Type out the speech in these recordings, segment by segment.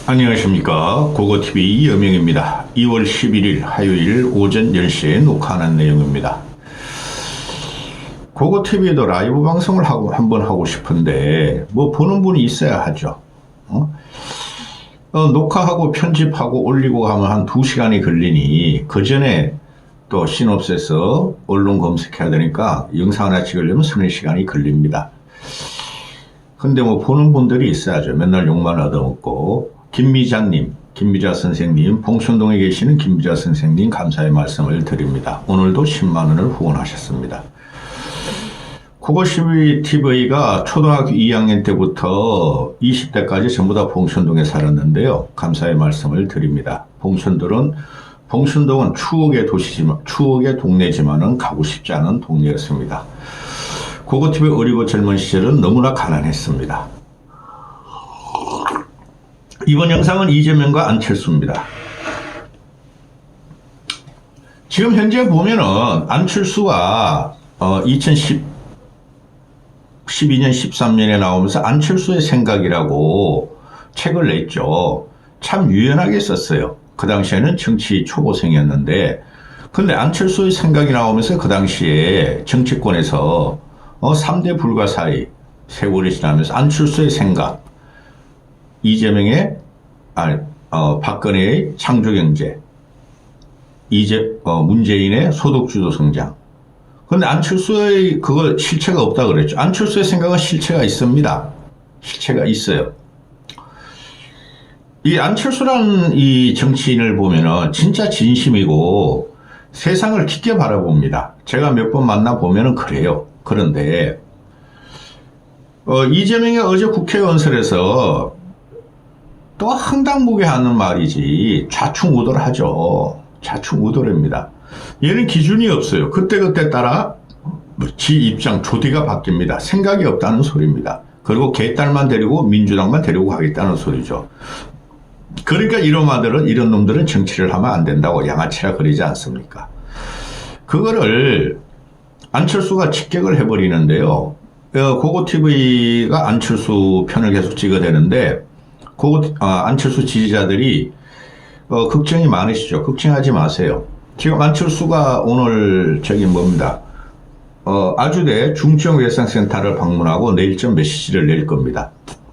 안녕하십니까. 고고TV 이여명입니다. 2월 11일 화요일 오전 10시에 녹화하는 내용입니다. 고고TV에도 라이브 방송을 한번 하고 싶은데 뭐 보는 분이 있어야 하죠. 녹화하고 편집하고 올리고 하면 한 2시간이 걸리니 그 전에 또 시놉시스 언론 검색해야 되니까 영상 하나 찍으려면 3-4시간이 걸립니다. 근데 뭐 보는 분들이 있어야죠. 맨날 욕만 얻어먹고. 김미자 선생님, 봉천동에 계시는 김미자 선생님 감사의 말씀을 드립니다. 오늘도 10만원을 후원하셨습니다. 고고TV가 초등학교 2학년 때부터 20대까지 전부 다 봉천동에 살았는데요. 감사의 말씀을 드립니다. 봉천동은 추억의 도시지만, 추억의 동네지만은 가고 싶지 않은 동네였습니다. 고고TV 어리고 젊은 시절은 너무나 가난했습니다. 이번 영상은 이재명과 안철수입니다. 지금 현재 보면은 안철수가 2012년 13년에 나오면서 안철수의 생각이라고 책을 냈죠. 참 유연하게 썼어요. 그 당시에는 정치 초보생이었는데, 근데 안철수의 생각이 나오면서 그 당시에 정치권에서 3대 불가사의 세월이 지나면서 안철수의 생각, 이재명의 박근혜의 창조경제, 문재인의 소득주도 성장. 근데 안철수의 그거 실체가 없다 그랬죠. 안철수의 생각은 실체가 있습니다. 실체가 있어요. 이 안철수라는 이 정치인을 보면은 진짜 진심이고 세상을 깊게 바라봅니다. 제가 몇 번 만나보면은 그래요. 그런데 이재명이 어제 국회 연설에서 또 황당무계하는 말이지 좌충우돌하죠. 좌충우돌입니다. 얘는 기준이 없어요. 그때그때 따라 지 입장 조디가 바뀝니다. 생각이 없다는 소리입니다. 그리고 개딸만 데리고 민주당만 데리고 가겠다는 소리죠. 그러니까 이런 놈들은 정치를 하면 안 된다고 양아치라 그러지 않습니까? 그거를 안철수가 직격을 해버리는데요. 고고TV가 안철수 편을 계속 찍어대는데 안철수 지지자들이 걱정이 많으시죠. 걱정하지 마세요. 지금 안철수가 오늘 아주대 중증외상센터를 방문하고 내일쯤 메시지를 낼 겁니다.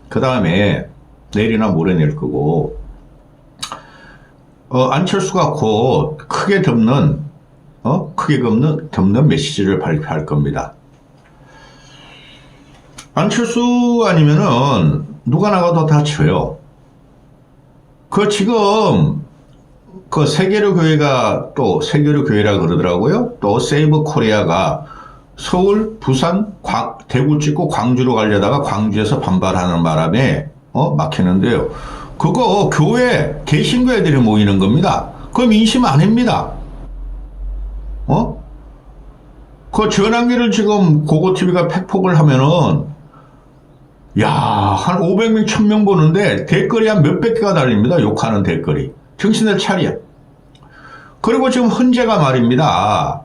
그 다음에 내일이나 모레 낼 거고, 안철수가 곧 크게 덮는 메시지를 발표할 겁니다. 안철수 아니면은 누가 나가도 다 쳐요. 지금 세계로 교회가 또 세계로 교회라 그러더라고요. 또 세이브 코리아가 서울, 부산, 대구 찍고 광주로 가려다가 광주에서 반발하는 바람에 막히는데요. 그거 교회 개신교 애들이 모이는 겁니다. 그거 민심 아닙니다. 그 전환기를 지금 고고TV가 팩폭을 하면은 한 500명, 1000명 보는데 댓글이 한 몇백 개가 달립니다. 욕하는 댓글이. 정신을 차려. 그리고 지금 헌재가 말입니다.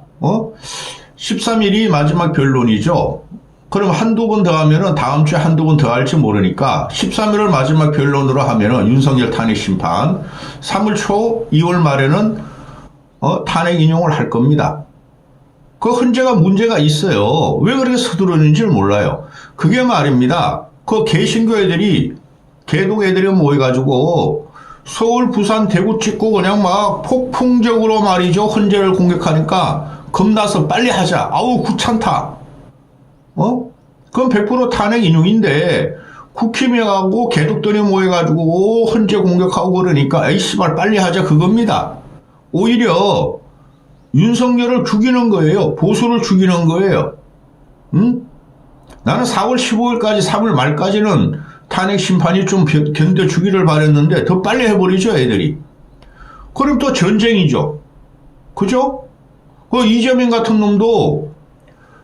13일이 마지막 변론이죠. 그럼 한두 번 더 하면은 다음 주에 한두 번 더 할지 모르니까 13일을 마지막 변론으로 하면은 윤석열 탄핵 심판, 3월 초, 2월 말에는 탄핵 인용을 할 겁니다. 그 헌재가 문제가 있어요. 왜 그렇게 서두르는지 몰라요. 그게 말입니다. 그 개신교 애들이, 개독 애들이 모여가지고 서울, 부산, 대구 찍고 그냥 막 폭풍적으로 말이죠. 헌재를 공격하니까 겁나서 빨리 하자. 아우, 귀찮다. 그럼 100% 탄핵 인용인데 국힘이하고 개독들이 모여가지고 헌재 공격하고 그러니까 에이 씨발 빨리 하자 그겁니다. 오히려 윤석열을 죽이는 거예요. 보수를 죽이는 거예요. 응? 나는 4월 15일까지 3월 말까지는 탄핵 심판이 좀 견뎌주기를 바랬는데 더 빨리 해버리죠 애들이. 그럼 또 전쟁이죠. 그죠? 이재명 같은 놈도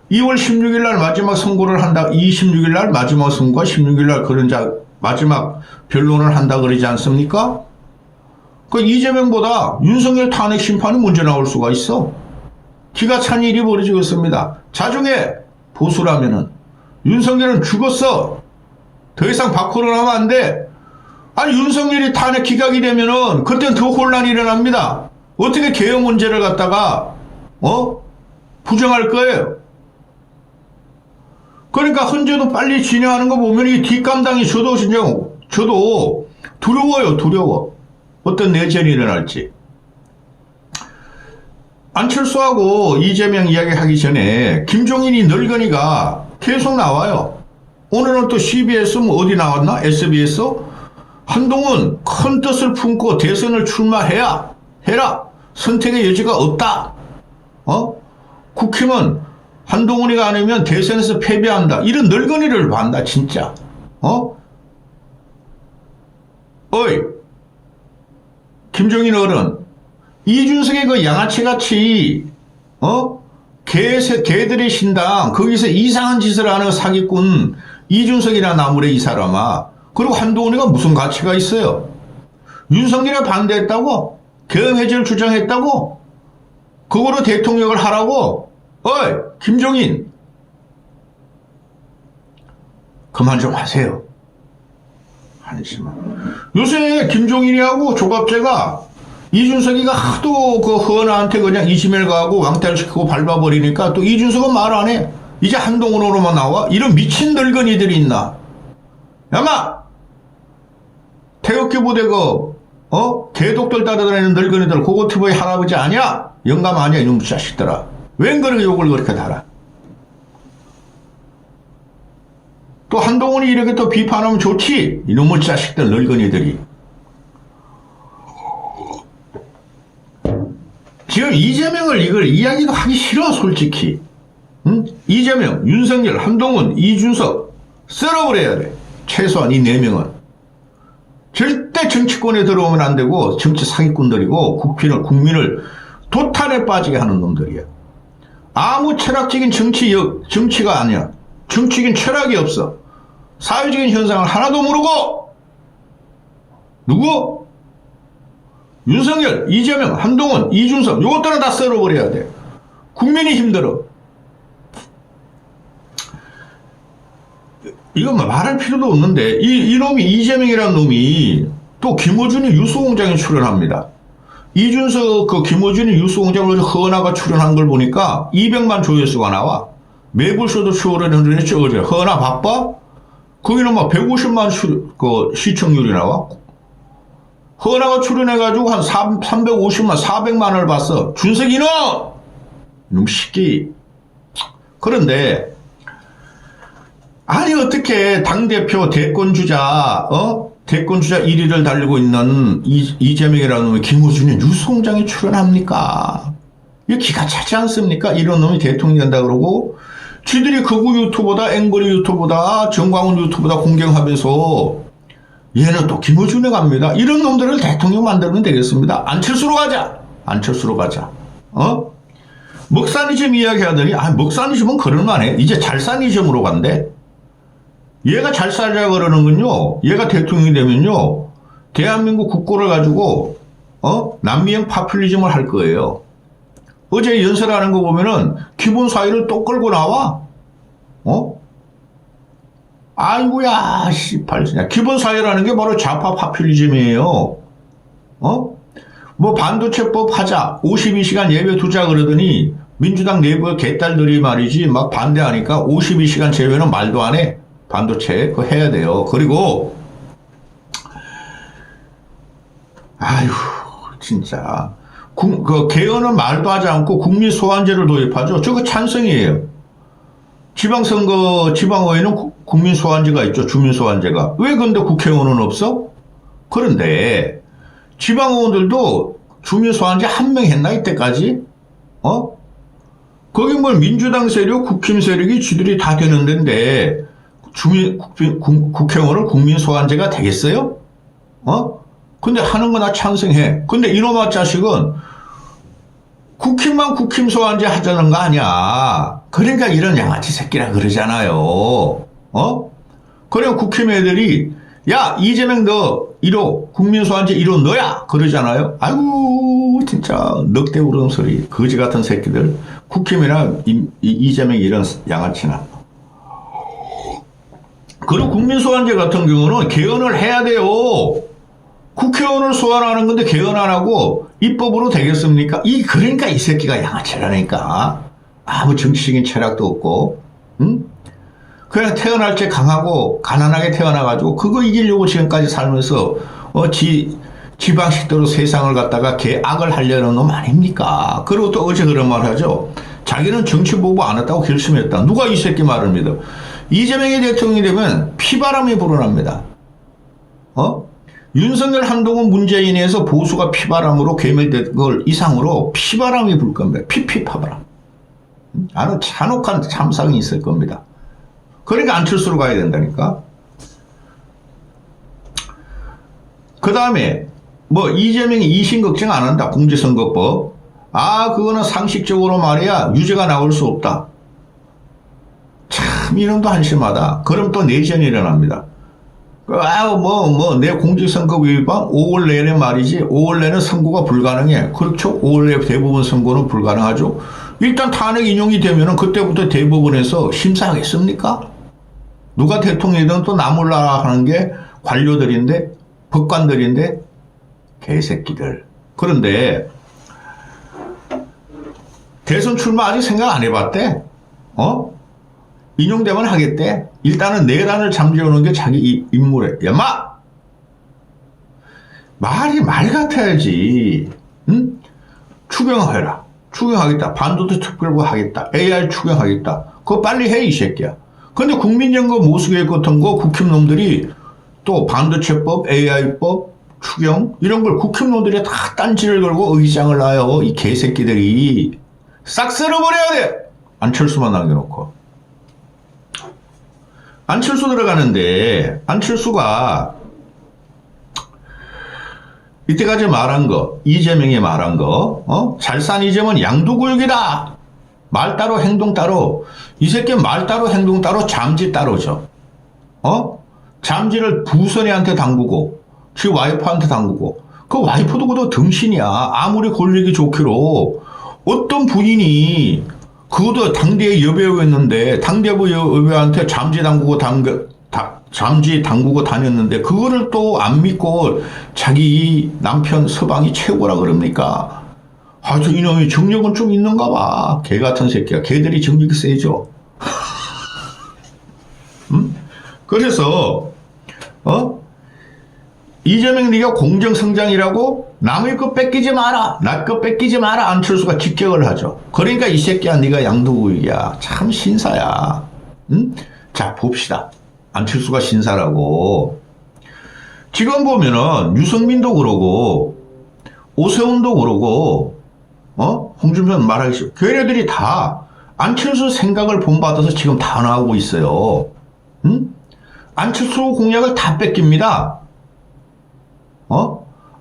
2월 16일 날 마지막 선고를 한다. 26일 날 마지막 선고가 16일 날 마지막 변론을 한다 그러지 않습니까? 이재명보다 윤석열 탄핵 심판이 먼저 나올 수가 있어. 기가 찬 일이 벌어지고 있습니다. 자중해. 보수라면은 윤석열은 죽었어. 더 이상 밖으로 나면 안 돼. 아니 윤석열이 탄핵 기각이 되면은 그때는 더 혼란이 일어납니다. 어떻게 개혁 문제를 갖다가 부정할 거예요. 그러니까 헌재도 빨리 진행하는 거 보면 이 뒷감당이 저도 두려워요. 두려워. 어떤 내전이 일어날지. 안철수하고 이재명 이야기하기 전에 김종인이 늙은이가 계속 나와요. 오늘은 또 CBS 뭐 어디 나왔나? SBS? 한동훈 큰 뜻을 품고 대선을 출마해야 해라. 선택의 여지가 없다. 국힘은 한동훈이가 아니면 대선에서 패배한다. 이런 늙은이를 반다 진짜. 어이 김종인 어른, 이준석의 그 양아치같이 개들의 신당 거기서 이상한 짓을 하는 사기꾼 이준석이나 나무래 이 사람아. 그리고 한동훈이가 무슨 가치가 있어요? 윤석열에 반대했다고? 계엄 해제를 주장했다고? 그거로 대통령을 하라고? 어이 김종인 그만 좀 하세요. 한심한. 요새 김종인이하고 조갑제가 이준석이가 하도 그 허은아한테 그냥 이지멜 가고 왕따시키고 밟아버리니까 또 이준석은 말 안 해. 이제 한동훈으로만 나와? 이런 미친 늙은이들이 있나? 야마! 태극기 부대 개독들 따라다니는 늙은이들 고고티브의 할아버지 아니야? 영감 아니야 이놈 자식들아. 웬 그렇게 욕을 그렇게 달아? 또 한동훈이 이렇게 또 비판하면 좋지? 이놈의 자식들 늙은이들이. 지금 이재명을 이걸 이야기도 하기 싫어 솔직히. 응? 이재명, 윤석열, 한동훈, 이준석 썰어버려야 돼. 최소한 이 4명은. 절대 정치권에 들어오면 안 되고 정치 사기꾼들이고 국민을 도탄에 빠지게 하는 놈들이야. 아무 철학적인 정치가 아니야. 정치적인 철학이 없어. 사회적인 현상을 하나도 모르고. 누구? 윤석열, 이재명, 한동훈, 이준석 요것들은 다 썰어버려야 돼. 국민이 힘들어. 이건 말할 필요도 없는데 이놈이 이재명이라는 놈이 또 김어준이 유수공장에 출연합니다. 이준석 그 김어준이 유수공장을 허은아가 출연한 걸 보니까 200만 조회수가 나와. 매불쇼도 출연을 했죠. 어제 허은아 바빠? 거기는 막 150만 시청률이 나와. 허은아가 출연해가지고 한 350만 400만을 봤어. 준석이는 이놈 시끼. 그런데 아니 어떻게 당대표 대권주자 1위를 달리고 있는 이재명이라는 놈이 김어준이 뉴스공장에 출연합니까? 이거 기가 차지 않습니까? 이런 놈이 대통령이 된다 그러고 쥐들이 극우 유튜버다 앵거리 유튜버다 정광훈 유튜버다 공경하면서 얘는 또 김어준에 갑니다. 이런 놈들을 대통령 만들면 되겠습니다. 안철수로 가자. 안철수로 가자. 먹사니즘 이야기하더니 먹사니즘은 그럴만해. 이제 잘사니즘으로 간대. 얘가 잘 살자 그러는군요. 얘가 대통령이 되면요. 대한민국 국고를 가지고 남미형 파퓰리즘을 할 거예요. 어제 연설하는 거 보면은 기본 사회를 또 끌고 나와. 아이고야 씨발 진짜. 기본 사회라는 게 바로 좌파 파퓰리즘이에요. 뭐 반도체법 하자. 52시간 예배 두자 그러더니 민주당 내부의 개딸들이 말이지 막 반대하니까 52시간 제외는 말도 안 해. 반도체 그거 해야 돼요. 그리고 아휴 진짜 그 개헌은 말도 하지 않고 국민 소환제를 도입하죠. 저거 찬성이에요. 지방선거 지방의회는 국민 소환제가 있죠. 주민 소환제가. 왜 근데 국회의원은 없어? 그런데 지방의원들도 주민 소환제 한 명 했나 이때까지? 거기 뭐 민주당 세력, 국힘 세력이 쥐들이 다 되는 데인데 국회의원을 국민 소환제가 되겠어요? 근데 하는 거나 찬성해. 근데 이놈의 자식은 국힘만 국힘 소환제 하자는 거 아니야. 그러니까 이런 양아치 새끼라 그러잖아요. 그래 국힘 애들이 야 이재명 너 1호 국민 소환제 1호 너야 그러잖아요. 아이고 진짜 넉대 우는 소리 거지 같은 새끼들. 국힘이나 이재명 이런 양아치나. 그리고 국민소환제 같은 경우는 개헌을 해야 돼요. 국회의원을 소환하는 건데 개헌 안 하고 입법으로 되겠습니까? 그러니까 이 새끼가 양아치라니까. 아무 정치적인 철학도 없고, 응? 그냥 태어날 때 강하고 가난하게 태어나가지고 그거 이기려고 지금까지 살면서 지 방식대로 세상을 갖다가 개악을 하려는 놈 아닙니까? 그리고 또 어제 그런 말 하죠. 자기는 정치 보고 안 했다고 결심했다. 누가 이 새끼 말을 믿어? 이재명이 대통령이 되면 피바람이 불어납니다. 윤석열, 한동훈, 문재인에서 보수가 피바람으로 괴멸된 걸 이상으로 피바람이 불 겁니다. 피피파바람. 아주 잔혹한 참상이 있을 겁니다. 그러니까 안철수로 가야 된다니까. 그 다음에 이재명이 이심 걱정 안 한다. 공직선거법. 그거는 상식적으로 말이야 유죄가 나올 수 없다. 참 이놈도 한심하다. 그럼 또 내전이 일어납니다. 내 공직선거 위반 5월 내내 말이지. 5월 내는 선고가 불가능해. 그렇죠. 5월 내 대부분 선고는 불가능하죠. 일단 탄핵 인용이 되면은 그때부터 대법원에서 심사하겠습니까? 누가 대통령이든 또 나 몰라 하는 게 관료들인데, 법관들인데, 개새끼들. 그런데, 대선 출마 아직 생각 안 해봤대? 인용되면 하겠대? 일단은 내란을 잠재우는 게 자기 임무래. 야마! 말이 말 같아야지. 응? 추경해라. 추경하겠다. 반도체 특별부 하겠다. AI 추경하겠다. 그거 빨리 해, 이 새끼야. 근데 국민연금 모수계획 같은 거 국힘놈들이 또 반도체법, AI법, 추경 이런 걸 국힘놈들이 다 딴지를 걸고 의장을 놔요. 이 개새끼들이. 싹 쓸어버려야 돼. 안철수만 남겨놓고. 안철수 들어가는데 안철수가 이때까지 말한 거, 이재명이 말한 거, 잘 산 이재명은 양두구역이다. 말 따로 행동 따로. 이 새끼 말 따로 행동 따로 잠지 따로죠. 잠지를 부선이한테 담그고 지 와이프한테 담그고 그 와이프도 그도 등신이야. 아무리 권력이 좋기로 어떤 부인이 그것도 당대의 여배우였는데 당대부 여배우한테 잠지 담그고 다녔는데 그거를 또 안 믿고 자기 남편 서방이 최고라 그럽니까? 아주 이놈이 정력은 좀 있는가 봐. 개 같은 새끼야. 개들이 정력이 세죠. 그래서 이재명 네가 공정성장이라고 남의 것 뺏기지 마라. 나 것 뺏기지 마라. 안철수가 직격을 하죠. 그러니까 이 새끼야 네가 양도구역이야. 참 신사야. 자 봅시다. 안철수가 신사라고. 지금 보면은 유승민도 그러고 오세훈도 그러고 홍준표는 말하기 싫어. 걔네들이 다 안철수 생각을 본받아서 지금 다 나오고 있어요. 안철수 공약을 다 뺏깁니다.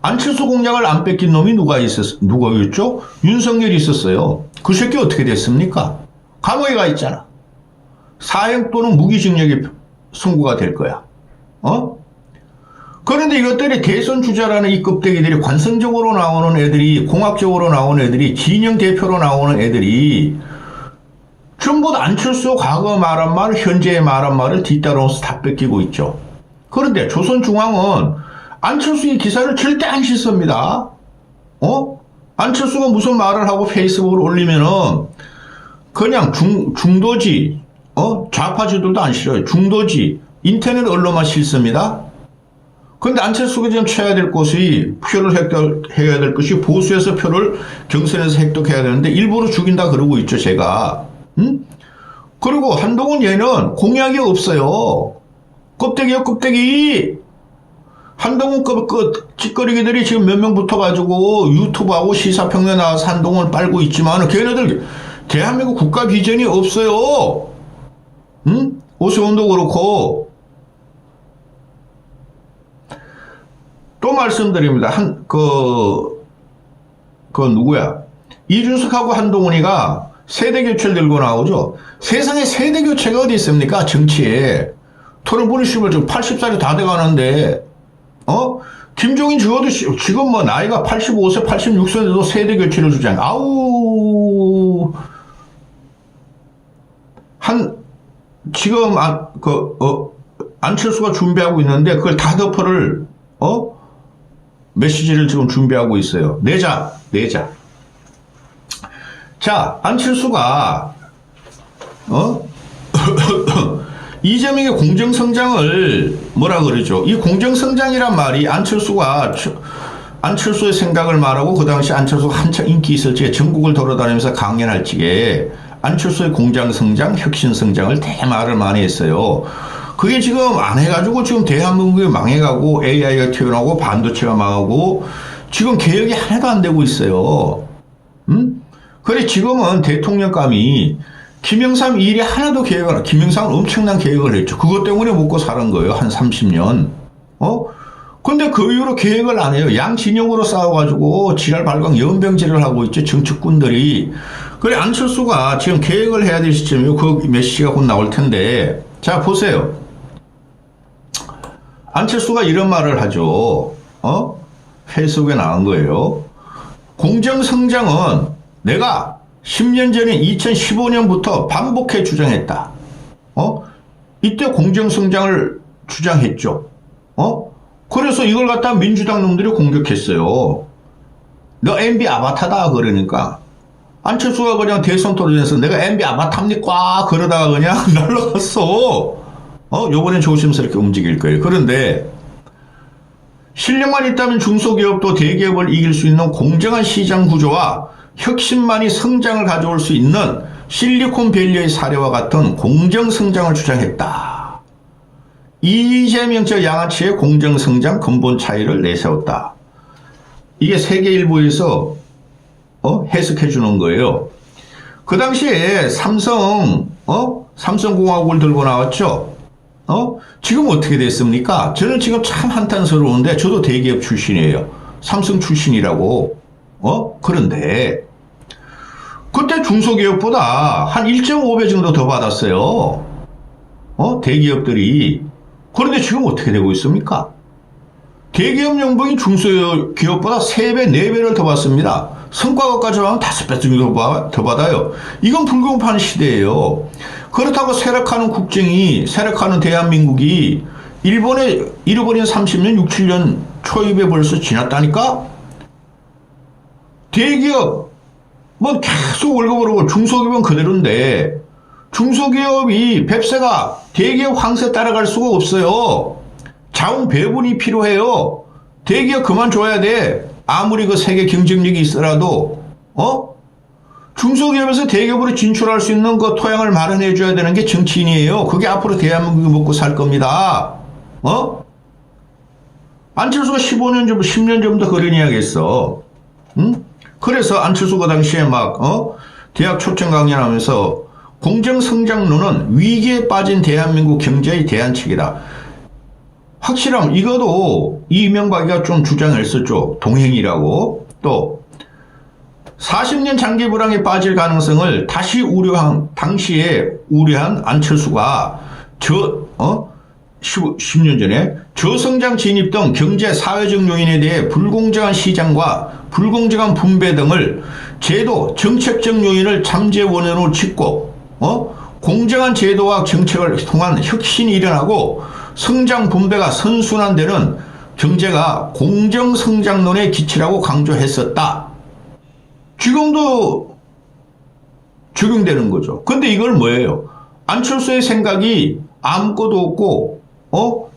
안철수 공약을 안 뺏긴 놈이 누가였죠? 윤석열이 있었어요. 그 새끼 어떻게 됐습니까? 감옥에 가 있잖아. 사형 또는 무기징역이 선고가 될 거야. 그런데 이것들이 대선 주자라는 이 껍데기들이 관성적으로 나오는 애들이, 공학적으로 나오는 애들이, 진영 대표로 나오는 애들이 전부 다 안철수 과거 말한 말, 현재의 말한 말을 뒤따라오면서 다 뺏기고 있죠. 그런데 조선중앙은 안철수의 기사를 절대 안 씻습니다. 안철수가 무슨 말을 하고 페이스북을 올리면은 그냥 중도지, 좌파지들도 안 싫어요. 중도지, 인터넷 언론만 싫습니다. 그런데 안철수가 지금 쳐야 될 것이 표를 획득해야 될 것이 보수에서 표를 경선에서 획득해야 되는데 일부러 죽인다 그러고 있죠, 제가. 그리고 한동훈 얘는 공약이 없어요. 껍데기요, 껍데기. 한동훈 찌꺼리기들이 지금 몇 명 붙어가지고 유튜브하고 시사평론에 나와서 한동훈을 빨고 있지만 걔네들 대한민국 국가 비전이 없어요. 오세훈도 그렇고. 또 말씀드립니다. 누구야? 이준석하고 한동훈이가 세대교체를 들고 나오죠. 세상에 세대교체가 어디 있습니까? 정치에. 토론 보리씨발 지금 80살이 다 돼가는데, 김종인 죽어도 지금 나이가 85세, 86세인데도 세대교체를 주잖아. 아우. 지금, 안철수가 준비하고 있는데 그걸 다 덮어를 메시지를 지금 준비하고 있어요. 내자. 자, 안철수가 이재명의 공정성장을 뭐라 그러죠? 이 공정성장이란 말이 안철수의 생각을 말하고 그 당시 안철수가 한창 인기 있을 적에 전국을 돌아다니면서 강연할 적에 안철수의 공정성장, 혁신성장을 되게 말을 많이 했어요. 그게 지금 안 해가지고 지금 대한민국이 망해가고 AI가 튀어나오고 반도체가 망하고 지금 개혁이 하나도 안 되고 있어요. 그래 지금은 대통령감이 김영삼 일이 하나도 계획을, 김영삼은 엄청난 계획을 했죠. 그것 때문에 먹고 사는 거예요. 한 30년. 근데 그 이후로 계획을 안 해요. 양진영으로 싸워가지고 지랄 발광 연병질을 하고 있죠. 정치꾼들이. 그래 안철수가 지금 계획을 해야 될 시점이고 그 메시지가 곧 나올 텐데 자 보세요. 안철수가 이런 말을 하죠. 페이스북에 나온 거예요. 공정성장은 내가 10년 전인 2015년부터 반복해 주장했다. 이때 공정성장을 주장했죠. 그래서 이걸 갖다 민주당 놈들이 공격했어요. 너 MB 아바타다 그러니까 안철수가 그냥 대선 토론에서 내가 MB 아바타입니까? 그러다가 그냥 날라갔어. 요번엔 조심스럽게 움직일 거예요. 그런데 실력만 있다면 중소기업도 대기업을 이길 수 있는 공정한 시장 구조와 혁신만이 성장을 가져올 수 있는 실리콘밸리의 사례와 같은 공정성장을 주장했다. 이재명적 양아치의 공정성장 근본 차이를 내세웠다. 이게 세계일보에서 해석해 주는 거예요. 그 당시에 삼성공화국을 들고 나왔죠. 지금 어떻게 됐습니까? 저는 지금 참 한탄스러운데 저도 대기업 출신이에요. 삼성 출신이라고. 그런데 그때 중소기업보다 한 1.5배 정도 더 받았어요. 대기업들이. 그런데 지금 어떻게 되고 있습니까? 대기업 연봉이 중소기업보다 3배, 4배를 더 받습니다. 성과급까지 하면 5배 정도 더 받아요. 이건 불공평한 시대예요. 그렇다고 세력하는 대한민국이 일본에 잃어버린 30년, 6, 7년 초입에 벌써 지났다니까? 대기업, 계속 월급을 오고 중소기업은 그대로인데, 중소기업이 뱁새가 대기업 황새 따라갈 수가 없어요. 자원 배분이 필요해요. 대기업 그만 줘야 돼. 아무리 그 세계 경쟁력이 있더라도, 중소기업에서 대기업으로 진출할 수 있는 그 토양을 마련해 줘야 되는 게 정치인이에요. 그게 앞으로 대한민국이 먹고 살 겁니다. 안철수가 15년 전, 10년 전부터 그런 이야기 했어. 그래서 안철수가 당시에 대학 초청 강연하면서 공정성장론은 위기에 빠진 대한민국 경제의 대안책이다. 확실함, 이것도 이명박이가 좀 주장을 했었죠. 동행이라고. 또 40년 장기 불황에 빠질 가능성을 다시 당시에 우려한 안철수가 10년 전에 저성장 진입 등 경제 사회적 요인에 대해 불공정한 시장과 불공정한 분배 등을 제도 정책적 요인을 잠재 원인으로 짓고 공정한 제도와 정책을 통한 혁신이 일어나고 성장 분배가 선순환되는 경제가 공정성장론의 기치라고 강조했었다. 지금도 적용되는 거죠. 근데 이걸 뭐예요? 안철수의 생각이 아무것도 없고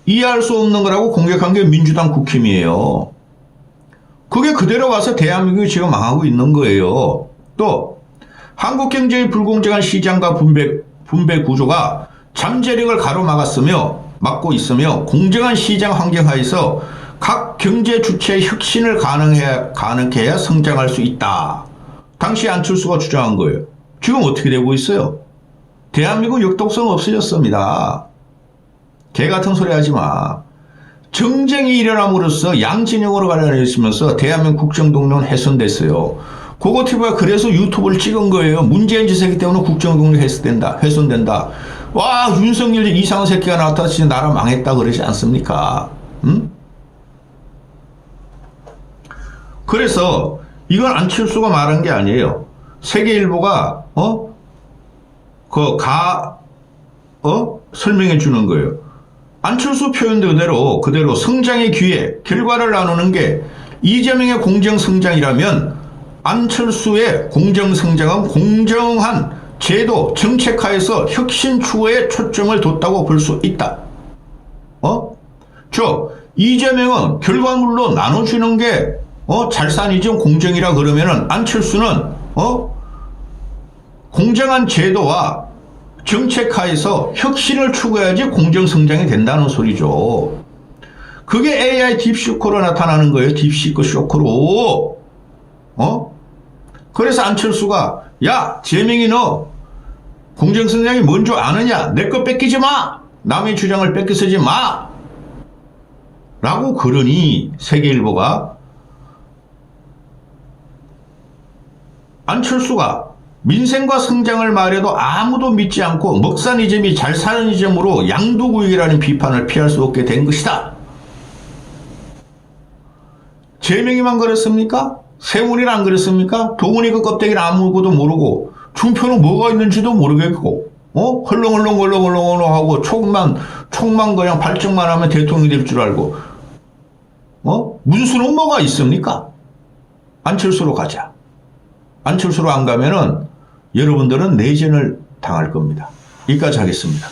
이해할 수 없는 거라고 공격한 게 민주당 국힘이에요. 그게 그대로 가서 대한민국이 지금 망하고 있는 거예요. 또 한국 경제의 불공정한 시장과 분배 구조가 잠재력을 막고 있으며 공정한 시장 환경 하에서 각 경제 주체의 혁신을 가능케 해야 성장할 수 있다. 당시 안철수가 주장한 거예요. 지금 어떻게 되고 있어요? 대한민국 역독성 없어졌습니다. 개 같은 소리 하지 마. 정쟁이 일어남으로써 양진영으로 가려내시면서 대한민국 국정동력은 훼손됐어요. 고고티브가 그래서 유튜브를 찍은 거예요. 문재인 지새끼 때문에 국정동력 훼손된다. 와, 윤석열 이상한 새끼가 나왔다 진짜 나라 망했다 그러지 않습니까? 그래서 이건 안철수가 말한 게 아니에요. 세계일보가 설명해 주는 거예요. 안철수 표현 그대로 성장의 기회, 결과를 나누는 게 이재명의 공정성장이라면 안철수의 공정성장은 공정한 제도, 정책하에서 혁신 추구에 초점을 뒀다고 볼 수 있다. 이재명은 결과물로 나눠주는 게 잘산이죠. 공정이라 그러면은 안철수는 공정한 제도와 정책하에서 혁신을 추구해야지 공정성장이 된다는 소리죠. 그게 AI 딥시크로 나타나는 거예요. 딥시크 쇼크로. 그래서 안철수가 야 재명이 너 공정성장이 뭔 줄 아느냐? 내 거 뺏기지 마. 남의 주장을 뺏겨 쓰지 마. 라고 그러니 세계일보가 안철수가 민생과 성장을 말해도 아무도 믿지 않고 먹사니즘이 잘 사는 이즘으로 양도구역이라는 비판을 피할 수 없게 된 것이다. 재명이만 그랬습니까? 세훈이는 안 그랬습니까? 도훈이 그 껍데기를 아무것도 모르고 중표는 뭐가 있는지도 모르겠고 헐렁헐렁 하고 촉만 그냥 발정만 하면 대통령이 될 줄 알고 문수는 뭐가 있습니까? 안철수로 가자. 안철수로 안 가면은 여러분들은 내전을 당할 겁니다. 여기까지 하겠습니다.